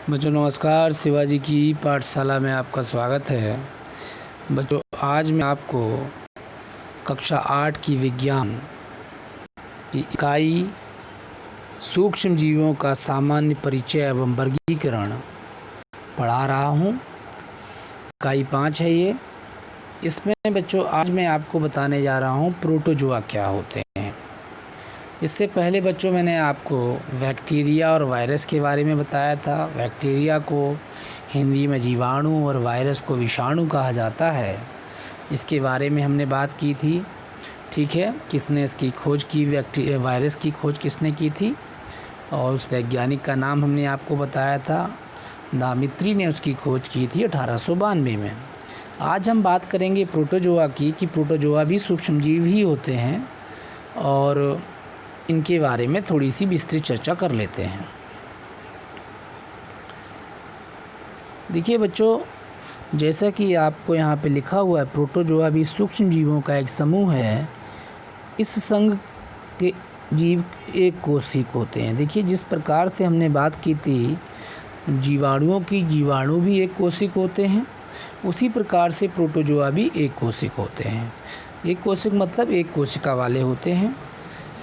बच्चों नमस्कार। शिवाजी की पाठशाला में आपका स्वागत है। बच्चों आज मैं आपको कक्षा 8 की विज्ञान की इकाई सूक्ष्म जीवों का सामान्य परिचय एवं वर्गीकरण पढ़ा रहा हूँ। इकाई 5 है ये। इसमें बच्चों आज मैं आपको बताने जा रहा हूँ प्रोटोजोआ क्या होते हैं। इससे पहले बच्चों मैंने आपको बैक्टीरिया और वायरस के बारे में बताया था। बैक्टीरिया को हिंदी में जीवाणु और वायरस को विषाणु कहा जाता है। इसके बारे में हमने बात की थी, ठीक है। किसने इसकी खोज की, वायरस की खोज किसने की थी और उस वैज्ञानिक का नाम हमने आपको बताया था। दामित्री ने उसकी खोज की थी 1892 में। आज हम बात करेंगे प्रोटोजोआ की कि प्रोटोजोआ भी सूक्ष्मजीव ही होते हैं और इनके बारे में थोड़ी सी विस्तृत चर्चा कर लेते हैं। देखिए बच्चों, जैसा कि आपको यहाँ पे लिखा हुआ है, प्रोटोजोआ भी सूक्ष्म जीवों का एक समूह है। इस संघ के जीव एक कोशिक होते हैं। देखिए जिस प्रकार से हमने बात की थी जीवाणुओं की, जीवाणु भी एक कोशिक होते हैं, उसी प्रकार से प्रोटोजोआ भी एक कोशिक होते हैं। एक कोशिक मतलब एक कोशिका वाले होते हैं।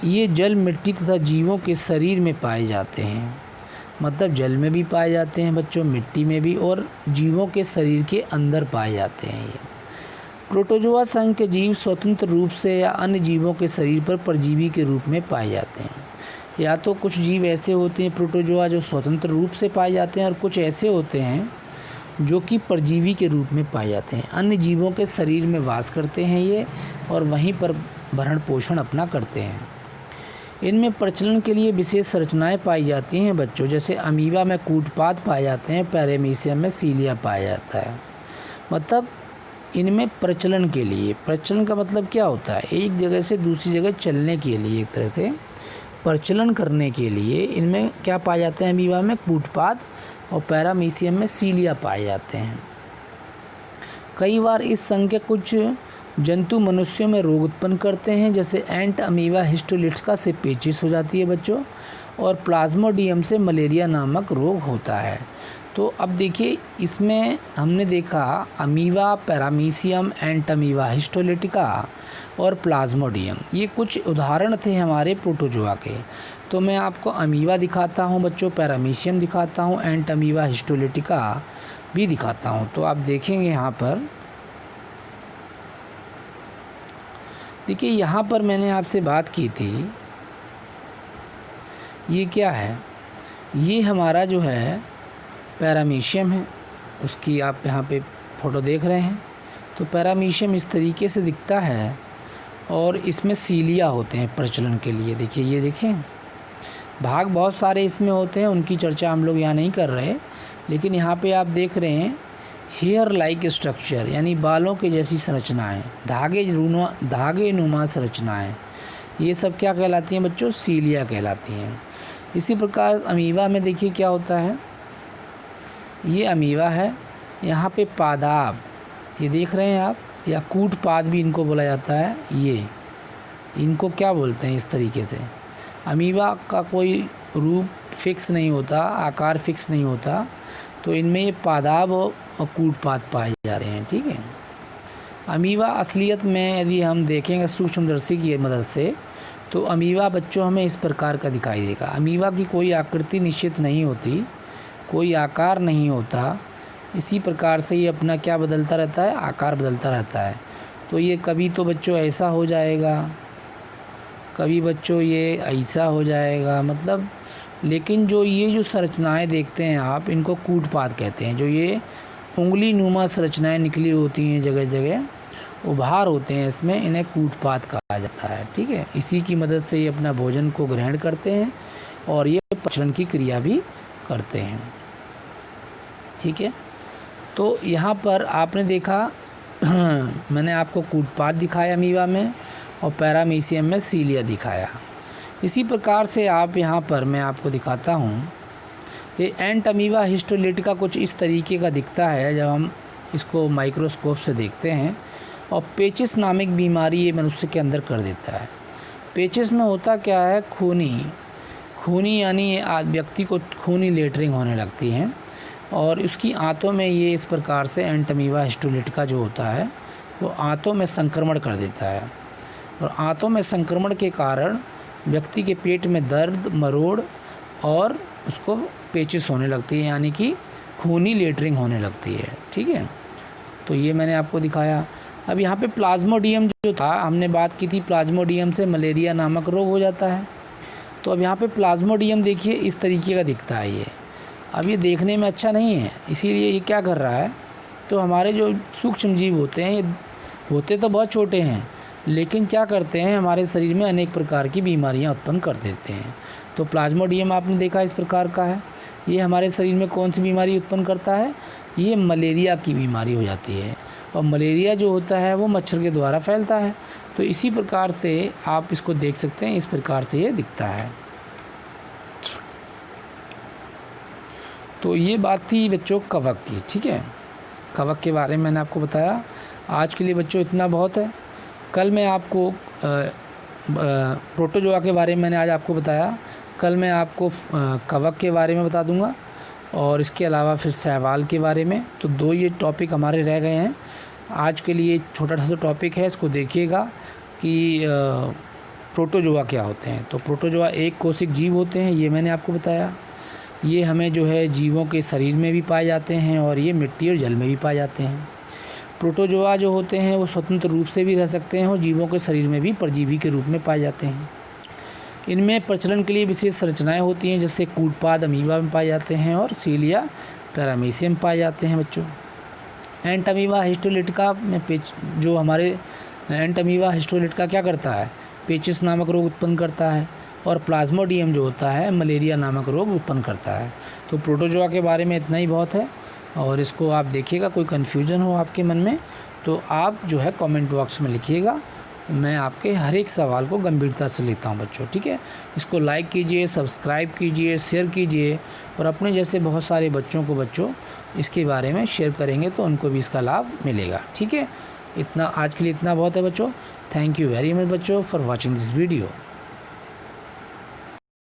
ये जल, मिट्टी तथा जीवों के शरीर में पाए जाते हैं। मतलब जल में भी पाए जाते हैं बच्चों, मिट्टी में भी, और जीवों के शरीर के अंदर पाए जाते हैं। ये प्रोटोजोआ संघ के जीव स्वतंत्र रूप से या अन्य जीवों के शरीर पर परजीवी के रूप में पाए जाते हैं। या तो कुछ जीव ऐसे होते हैं प्रोटोजोआ जो स्वतंत्र रूप से पाए जाते हैं, और कुछ ऐसे होते हैं जो कि परजीवी के रूप में पाए जाते हैं। अन्य जीवों के शरीर में वास करते हैं ये, और वहीं पर भरण पोषण अपना करते हैं। इनमें प्रचलन के लिए विशेष संरचनाएं पाई जाती हैं बच्चों। जैसे अमीबा में कूटपाद पाए जाते हैं, पैरामीशियम में सीलिया पाया जाता है। मतलब इनमें प्रचलन के लिए, प्रचलन का मतलब क्या होता है, एक जगह से दूसरी जगह चलने के लिए, एक तरह से प्रचलन करने के लिए इनमें क्या पाए जाते हैं, अमीबा में कूटपाद और पैरामीशियम में सीलिया पाए जाते हैं। कई बार इस संघ के कुछ जंतु मनुष्यों में रोग उत्पन्न करते हैं। जैसे एंट अमीबा हिस्टोलिट्स से पेचिश हो जाती है बच्चों, और प्लाज्मोडियम से मलेरिया नामक रोग होता है। तो अब देखिए इसमें हमने देखा अमीबा, पैरामीशियम, एंट अमीबा हिस्टोलिटिका और प्लाज्मोडियम, ये कुछ उदाहरण थे हमारे प्रोटोजोआ के। तो मैं आपको अमीबा दिखाता हूँ बच्चों, पैरामीशियम दिखाता हूँ, एंट अमीबा हिस्टोलिटिका भी दिखाता हूँ। तो आप देखेंगे यहाँ पर, देखिए यहाँ पर मैंने आपसे बात की थी, ये क्या है, ये हमारा जो है पैरामीशियम है। उसकी आप यहाँ पे फ़ोटो देख रहे हैं। तो पैरामीशियम इस तरीके से दिखता है, और इसमें सीलिया होते हैं प्रचलन के लिए। देखिए ये देखें, भाग बहुत सारे इसमें होते हैं, उनकी चर्चा हम लोग यहाँ नहीं कर रहे। लेकिन यहाँ पे आप देख रहे हैं हेयर लाइक स्ट्रक्चर, यानी बालों के जैसी संरचनाएं, धागे नुमा संरचनाएं, ये सब क्या कहलाती हैं बच्चों, सीलिया कहलाती हैं। इसी प्रकार अमीबा में देखिए क्या होता है, ये अमीबा है, यहाँ पे पादाब, ये देख रहे हैं आप, या कूटपाद भी इनको बोला जाता है। ये इनको क्या बोलते हैं, इस तरीके से अमीबा का कोई रूप फिक्स नहीं होता, आकार फिक्स नहीं होता, तो इनमें ये पादाब और कूटपाद पाए जा रहे हैं, ठीक है। अमीबा असलियत में यदि हम देखेंगे सूक्ष्मदर्शी की मदद से, तो अमीबा बच्चों हमें इस प्रकार का दिखाई देगा। अमीबा की कोई आकृति निश्चित नहीं होती, कोई आकार नहीं होता। इसी प्रकार से ये अपना क्या बदलता रहता है, आकार बदलता रहता है। तो ये कभी तो बच्चों ऐसा हो जाएगा, कभी बच्चों ये ऐसा हो जाएगा, मतलब। लेकिन ये जो संरचनाएं देखते हैं आप, इनको कूटपाद कहते हैं। जो ये उंगली नुमा संरचनाएं निकली होती हैं, जगह जगह उभार होते हैं इसमें, इन्हें कूटपाद कहा जाता है, ठीक है। इसी की मदद से ये अपना भोजन को ग्रहण करते हैं और ये प्रचलन की क्रिया भी करते हैं, ठीक है। तो यहाँ पर आपने देखा मैंने आपको कूटपाद दिखाया अमीबा में, और पैरामीशियम में सीलिया दिखाया। इसी प्रकार से आप यहाँ पर मैं आपको दिखाता हूँ, ये एंट अमीबा हिस्टोलिटिका कुछ इस तरीके का दिखता है जब हम इसको माइक्रोस्कोप से देखते हैं। और पेचिस नामक बीमारी ये मनुष्य के अंदर कर देता है। पेचिस में होता क्या है, खूनी यानी व्यक्ति को खूनी लेटरिंग होने लगती है। और उसकी आंतों में ये इस प्रकार से एंटमीबा हिस्टोलिटिका जो होता है वो आंतों में संक्रमण कर देता है, और आंतों में संक्रमण के कारण व्यक्ति के पेट में दर्द, मरोड़ और उसको पेचिस होने लगती है, यानी कि खूनी लेटरिंग होने लगती है। ठीक है, तो ये मैंने आपको दिखाया। अब यहाँ पे प्लाज्मोडियम जो था, हमने बात की थी प्लाज्मोडियम से मलेरिया नामक रोग हो जाता है। तो अब यहाँ पे प्लाज्मोडियम देखिए इस तरीके का दिखता है ये। अब ये देखने में अच्छा नहीं है, इसीलिए ये क्या कर रहा है, तो हमारे जो सूक्ष्म जीव होते हैं, ये होते तो बहुत छोटे हैं, लेकिन क्या करते हैं, हमारे शरीर में अनेक प्रकार की बीमारियां उत्पन्न कर देते हैं। तो प्लाज्मोडियम आपने देखा इस प्रकार का है। ये हमारे शरीर में कौन सी बीमारी उत्पन्न करता है, ये मलेरिया की बीमारी हो जाती है, और मलेरिया जो होता है वो मच्छर के द्वारा फैलता है। तो इसी प्रकार से आप इसको देख सकते हैं, इस प्रकार से ये दिखता है। तो ये बात थी बच्चों कवक की। ठीक है, कवक के बारे में मैंने आपको बताया। आज के लिए बच्चों इतना बहुत है। कल मैं आपको प्रोटोजोआ के बारे में मैंने आज आपको बताया, कल मैं आपको कवक के बारे में बता दूंगा, और इसके अलावा फिर शैवाल के बारे में। तो 2 ये टॉपिक हमारे रह गए हैं। आज के लिए छोटा सा टॉपिक है, इसको देखिएगा कि प्रोटोजोआ क्या होते हैं। तो प्रोटोजोआ एक कोशिक जीव होते हैं, ये मैंने आपको बताया। ये हमें जो है जीवों के शरीर में भी पाए जाते हैं, और ये मिट्टी और जल में भी पाए जाते हैं। प्रोटोजोआ जो होते हैं वो स्वतंत्र रूप से भी रह सकते हैं, और जीवों के शरीर में भी परजीवी के रूप में पाए जाते हैं। इनमें प्रचलन के लिए विशेष संरचनाएं होती हैं, जैसे कूटपाद अमीबा में पाए जाते हैं, और सीलिया पैरामीशियम पाए जाते हैं बच्चों। एंटमीबा हिस्टोलिटिका में जो हमारे एंटमीबा हिस्टोलिटिका क्या करता है, पेचिस नामक रोग उत्पन्न करता है, और प्लाज्मोडियम जो होता है मलेरिया नामक रोग उत्पन्न करता है। तो प्रोटोजोआ के बारे में इतना ही बहुत है, और इसको आप देखिएगा। कोई कन्फ्यूज़न हो आपके मन में तो आप जो है कमेंट बॉक्स में लिखिएगा, मैं आपके हर एक सवाल को गंभीरता से लेता हूं बच्चों। ठीक है, इसको लाइक कीजिए, सब्सक्राइब कीजिए, शेयर कीजिए, और अपने जैसे बहुत सारे बच्चों को बच्चों इसके बारे में शेयर करेंगे तो उनको भी इसका लाभ मिलेगा। ठीक है, इतना आज के लिए इतना बहुत है बच्चों। थैंक यू वेरी मच बच्चों फॉर वॉचिंग दिस वीडियो।